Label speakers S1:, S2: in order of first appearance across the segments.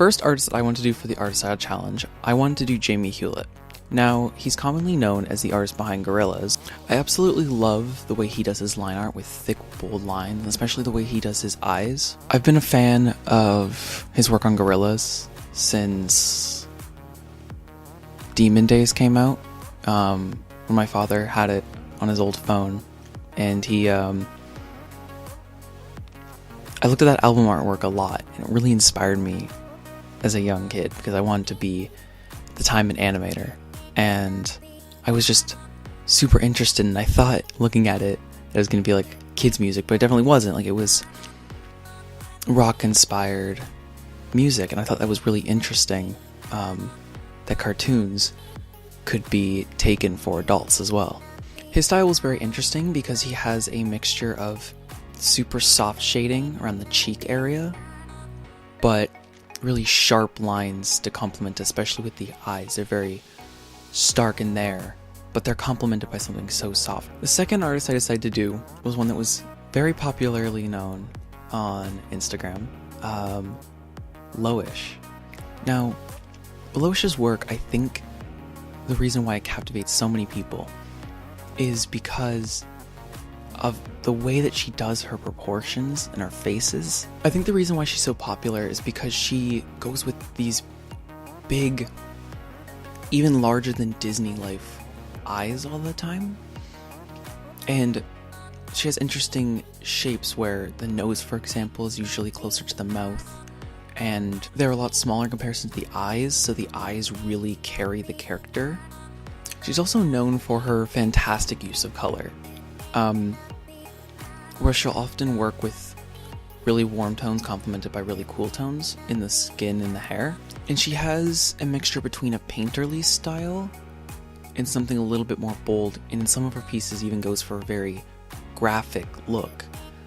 S1: first artist that I wanted to do for the Artist Style Challenge, I wanted to do Jamie Hewlett. Now, he's commonly known as the artist behind Gorillaz. I absolutely love the way he does his line art with thick, bold lines, especially the way he does his eyes. I've been a fan of his work on Gorillaz since Demon Days came out, when my father had it on his old phone, and I looked at that album artwork a lot, and it really inspired me as a young kid, because I wanted to be, at the time, an animator. And I was just super interested, and I thought, looking at it, it was going to be like kids' music, but it definitely wasn't. Like, it was rock-inspired music, and I thought that was really interesting, that cartoons could be taken for adults as well. His style was very interesting because he has a mixture of super soft shading around the cheek area, but really sharp lines to complement, especially with the eyes. They're very stark in there, but they're complemented by something so soft. The second artist I decided to do was one that was very popularly known on Instagram, Loish. Now, Loish's work, I think the reason why it captivates so many people is because of the way that she does her proportions and her faces. I think the reason why she's so popular is because she goes with these big, even larger than Disney life eyes all the time. And she has interesting shapes where the nose, for example, is usually closer to the mouth, and they're a lot smaller in comparison to the eyes, so the eyes really carry the character. She's also known for her fantastic use of color, where she'll often work with really warm tones complemented by really cool tones in the skin and the hair. And she has a mixture between a painterly style and something a little bit more bold, and in some of her pieces even goes for a very graphic look.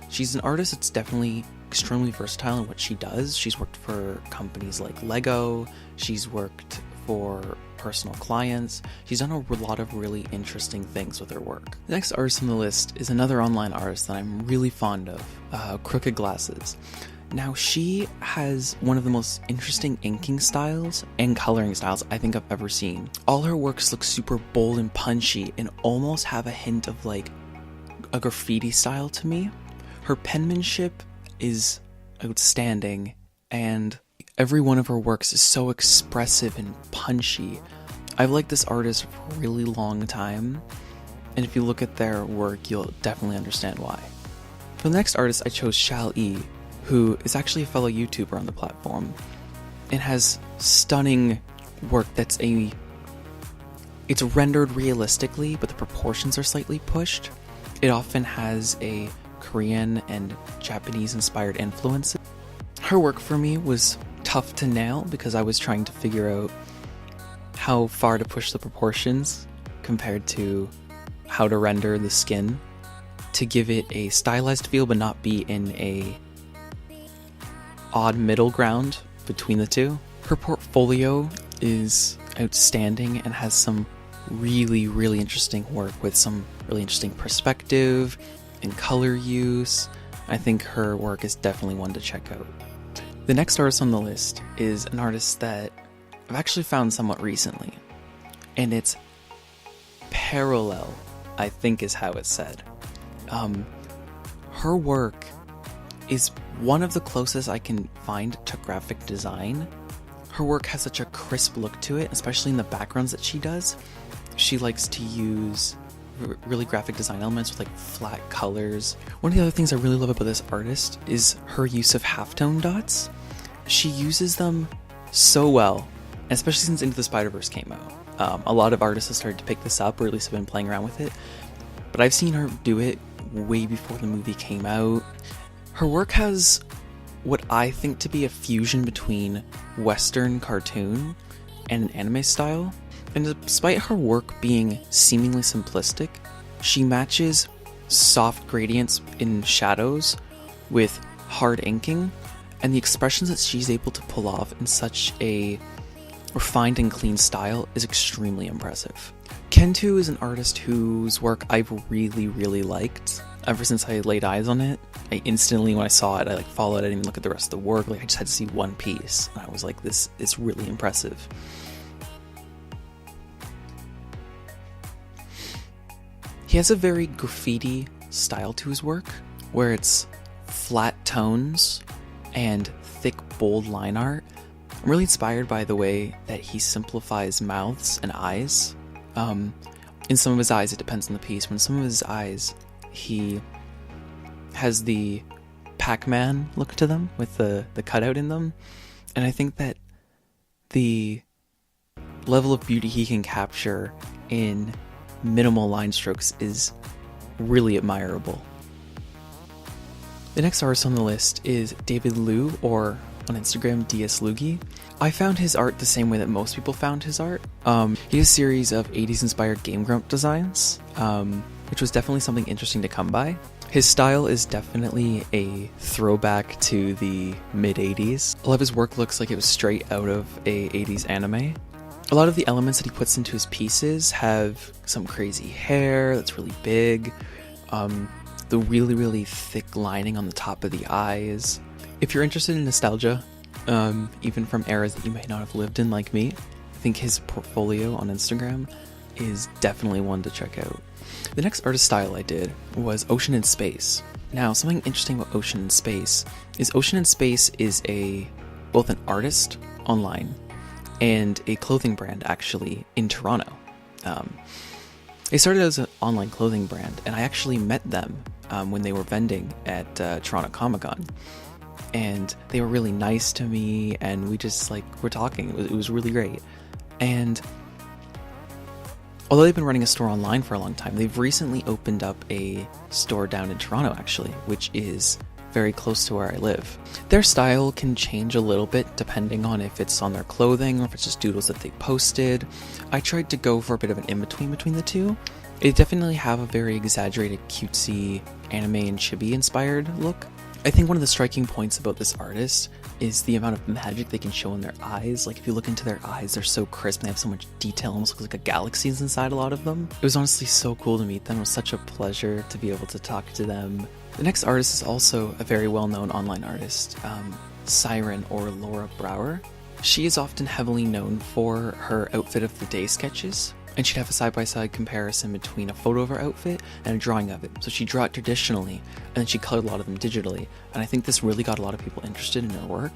S1: She's an artist that's definitely extremely versatile in what she does. She's worked for companies like Lego, she's worked for personal clients, she's done a lot of really interesting things with her work. The next artist on the list is another online artist that I'm really fond of, Crooked Glasses. Now, she has one of the most interesting inking styles and coloring styles I think I've ever seen. All her works look super bold and punchy and almost have a hint of like a graffiti style to me. Her penmanship is outstanding, and every one of her works is so expressive and punchy. I've liked this artist for a really long time, and if you look at their work, you'll definitely understand why. For the next artist, I chose Shal E, who is actually a fellow YouTuber on the platform, and has stunning work that's it's rendered realistically, but the proportions are slightly pushed. It often has a Korean and Japanese-inspired influences. Her work for me was tough to nail because I was trying to figure out how far to push the proportions compared to how to render the skin to give it a stylized feel but not be in a odd middle ground between the two. Her portfolio is outstanding and has some really, really interesting work with some really interesting perspective and color use. I think her work is definitely one to check out. The next artist on the list is an artist that I've actually found somewhat recently, and it's Parallel, I think is how it's said. Her work is one of the closest I can find to graphic design. Her work has such a crisp look to it, especially in the backgrounds that she does. She likes to use really graphic design elements with like flat colors. One of the other things I really love about this artist is her use of halftone dots. She uses them so well, especially since Into the Spider-Verse came out. A lot of artists have started to pick this up, or at least have been playing around with it, but I've seen her do it way before the movie came out. Her work has what I think to be a fusion between Western cartoon and an anime style. And despite her work being seemingly simplistic, she matches soft gradients in shadows with hard inking, and the expressions that she's able to pull off in such a refined and clean style is extremely impressive. Ken2 is an artist whose work I've really, really liked. ever since I laid eyes on it, I instantly, when I saw it, I like followed. I didn't even look at the rest of the work. Like, I just had to see one piece, and I was like, this is really impressive. He has a very graffiti style to his work, where it's flat tones and thick, bold line art. I'm really inspired by the way that he simplifies mouths and eyes. In some of his eyes, it depends on the piece. But in some of his eyes, he has the Pac-Man look to them with the cutout in them. And I think that the level of beauty he can capture in minimal line strokes is really admirable. The next artist on the list is David Liu, or on Instagram, DS Lugi. I found his art the same way that most people found his art. He has a series of 80s inspired Game Grump designs, which was definitely something interesting to come by. His style is definitely a throwback to the mid-80s. A lot of his work looks like it was straight out of a 80s anime. A lot of the elements that he puts into his pieces have some crazy hair that's really big, the really, really thick lining on the top of the eyes. If you're interested in nostalgia, even from eras that you may not have lived in like me, I think his portfolio on Instagram is definitely one to check out. The next artist style I did was Ocean and Space. Now, something interesting about Ocean and Space is both an artist online and a clothing brand actually in Toronto. They started as an online clothing brand, and I actually met them when they were vending at Toronto Comic Con. And they were really nice to me, and we just were talking. It was really great. And although they've been running a store online for a long time, they've recently opened up a store down in Toronto, actually, which is very close to where I live. Their style can change a little bit depending on if it's on their clothing or if it's just doodles that they posted. I tried to go for a bit of an in-between between the two. They definitely have a very exaggerated, cutesy, anime and chibi-inspired look. I think one of the striking points about this artist is the amount of magic they can show in their eyes. Like, if you look into their eyes, they're so crisp and they have so much detail, almost looks like a galaxy is inside a lot of them. It was honestly so cool to meet them. It was such a pleasure to be able to talk to them. The next artist is also a very well-known online artist, Siren, or Laura Brower. She is often heavily known for her outfit of the day sketches, and she'd have a side-by-side comparison between a photo of her outfit and a drawing of it. So she'd draw it traditionally, and then she colored a lot of them digitally, and I think this really got a lot of people interested in her work.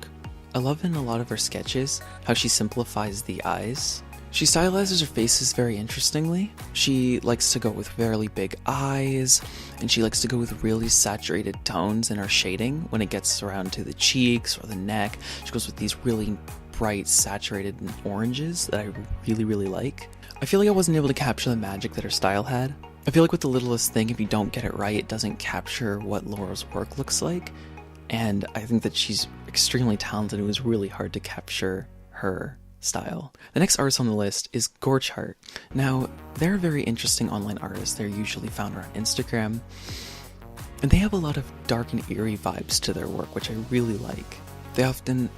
S1: I love in a lot of her sketches how she simplifies the eyes. She stylizes her faces very interestingly. She likes to go with fairly big eyes, and she likes to go with really saturated tones in her shading when it gets around to the cheeks or the neck. She goes with these really bright, saturated oranges that I really, really like. I feel like I wasn't able to capture the magic that her style had. I feel like with the littlest thing, if you don't get it right, it doesn't capture what Laura's work looks like. And I think that she's extremely talented. It was really hard to capture her style. The next artist on the list is Gorch Art. Now, they're a very interesting online artist. They're usually found on Instagram. And they have a lot of dark and eerie vibes to their work, which I really like. They often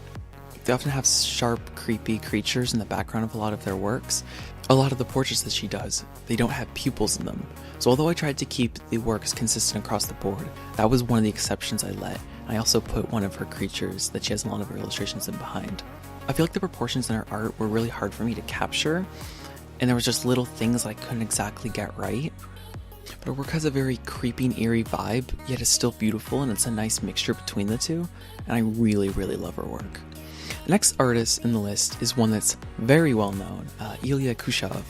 S1: have sharp, creepy creatures in the background of a lot of their works. A lot of the portraits that she does, they don't have pupils in them. So although I tried to keep the works consistent across the board, that was one of the exceptions I let. I also put one of her creatures that she has a lot of her illustrations in behind. I feel like the proportions in her art were really hard for me to capture, and there was just little things I couldn't exactly get right. But her work has a very creepy and eerie vibe, yet it's still beautiful, and it's a nice mixture between the two, and I really, really love her work. The next artist in the list is one that's very well known, Elia Cuccia.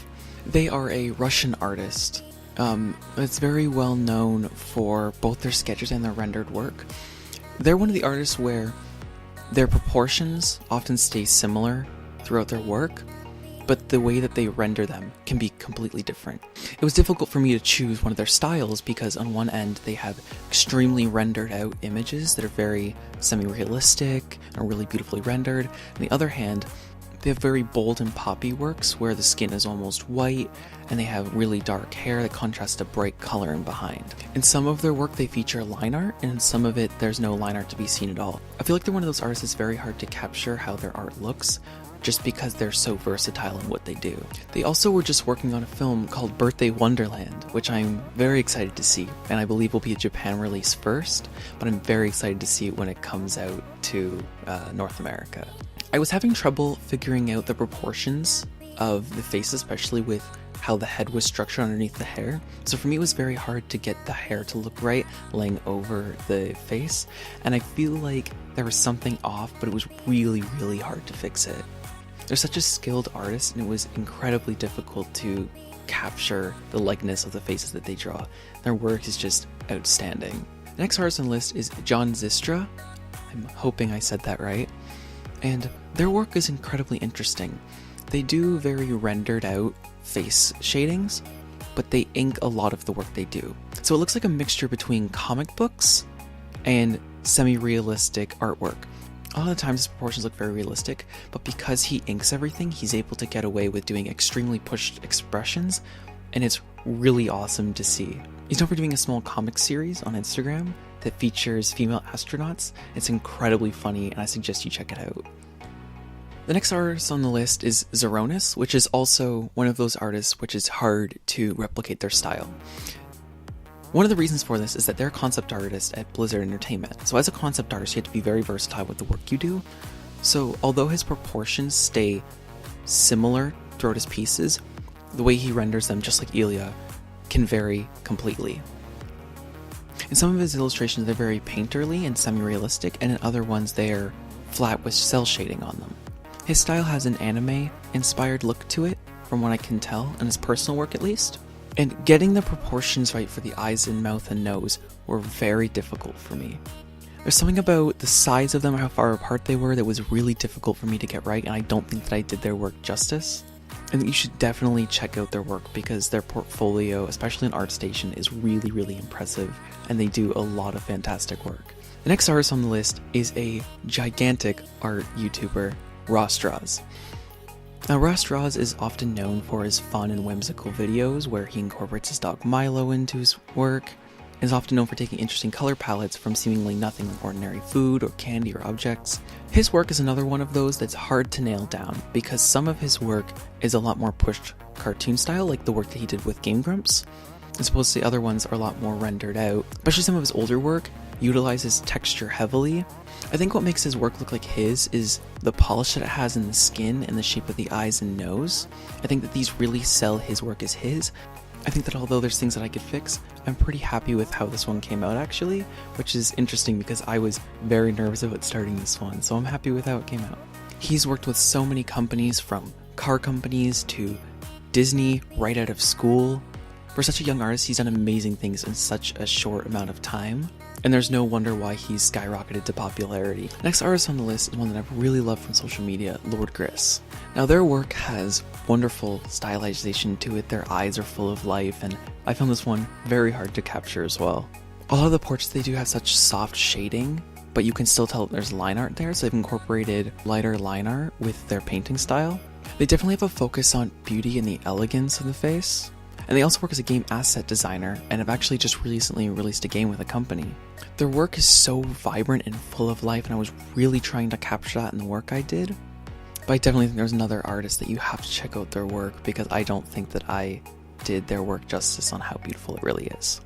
S1: They are a Russian artist. It's very well known for both their sketches and their rendered work. They're one of the artists where their proportions often stay similar throughout their work, but the way that they render them can be completely different. It was difficult for me to choose one of their styles because on one end they have extremely rendered out images that are very semi-realistic and really beautifully rendered. On the other hand, they have very bold and poppy works where the skin is almost white and they have really dark hair that contrasts to bright color in behind. In some of their work they feature line art, and in some of it there's no line art to be seen at all. I feel like they're one of those artists that's very hard to capture how their art looks, just because they're so versatile in what they do. They also were just working on a film called Birthday Wonderland, which I'm very excited to see, and I believe will be a Japan release first, but I'm very excited to see it when it comes out to North America. I was having trouble figuring out the proportions of the face, especially with how the head was structured underneath the hair. So for me, it was very hard to get the hair to look right laying over the face, and I feel like there was something off, but it was really, really hard to fix it. They're such a skilled artist, and it was incredibly difficult to capture the likeness of the faces that they draw. Their work is just outstanding. The next artist on the list is John Istra. I'm hoping I said that right. And their work is incredibly interesting. They do very rendered out face shadings, but they ink a lot of the work they do. So it looks like a mixture between comic books and semi-realistic artwork. A lot of the times his proportions look very realistic, but because he inks everything, he's able to get away with doing extremely pushed expressions, and it's really awesome to see. He's known for doing a small comic series on Instagram that features female astronauts. It's incredibly funny, and I suggest you check it out. The next artist on the list is Zeronis, which is also one of those artists which is hard to replicate their style. One of the reasons for this is that they're a concept artist at Blizzard Entertainment. So as a concept artist, you have to be very versatile with the work you do. So although his proportions stay similar throughout his pieces, the way he renders them, just like Elia, can vary completely. In some of his illustrations, they're very painterly and semi-realistic, and in other ones, they're flat with cell shading on them. His style has an anime-inspired look to it, from what I can tell, in his personal work at least. And getting the proportions right for the eyes and mouth and nose were very difficult for me. There's something about the size of them, how far apart they were, that was really difficult for me to get right, and I don't think that I did their work justice. And you should definitely check out their work because their portfolio, especially on ArtStation, is really, really impressive, and they do a lot of fantastic work. The next artist on the list is a gigantic art YouTuber, RossDraws. Now, RossDraws is often known for his fun and whimsical videos where he incorporates his dog Milo into his work, and is often known for taking interesting color palettes from seemingly nothing like ordinary food or candy or objects. His work is another one of those that's hard to nail down because some of his work is a lot more pushed cartoon style, like the work that he did with Game Grumps, as opposed to the other ones are a lot more rendered out. Especially some of his older work utilizes texture heavily. I think what makes his work look like his is the polish that it has in the skin and the shape of the eyes and nose. I think that these really sell his work as his. I think that although there's things that I could fix, I'm pretty happy with how this one came out actually, which is interesting because I was very nervous about starting this one, so I'm happy with how it came out. He's worked with so many companies, from car companies to Disney, right out of school. For such a young artist, he's done amazing things in such a short amount of time, and there's no wonder why he's skyrocketed to popularity. Next artist on the list is one that I've really loved from social media, Lord Gris. Now their work has wonderful stylization to it, their eyes are full of life, and I found this one very hard to capture as well. A lot of the portraits they do have such soft shading, but you can still tell there's line art there, so they've incorporated lighter line art with their painting style. They definitely have a focus on beauty and the elegance of the face. And they also work as a game asset designer and have actually just recently released a game with a company. Their work is so vibrant and full of life, and I was really trying to capture that in the work I did. But I definitely think there's another artist that you have to check out their work because I don't think that I did their work justice on how beautiful it really is.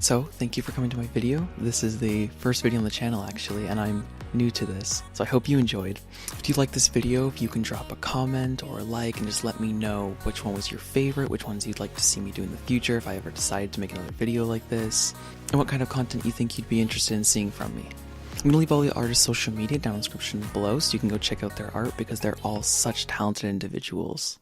S1: So, thank you for coming to my video. This is the first video on the channel actually, and I'm new to this, so I hope you enjoyed. If you like this video, if you can drop a comment or a like and just let me know which one was your favorite, which ones you'd like to see me do in the future if I ever decide to make another video like this, and what kind of content you think you'd be interested in seeing from me. I'm gonna leave all the artists' social media down in the description below so you can go check out their art because they're all such talented individuals.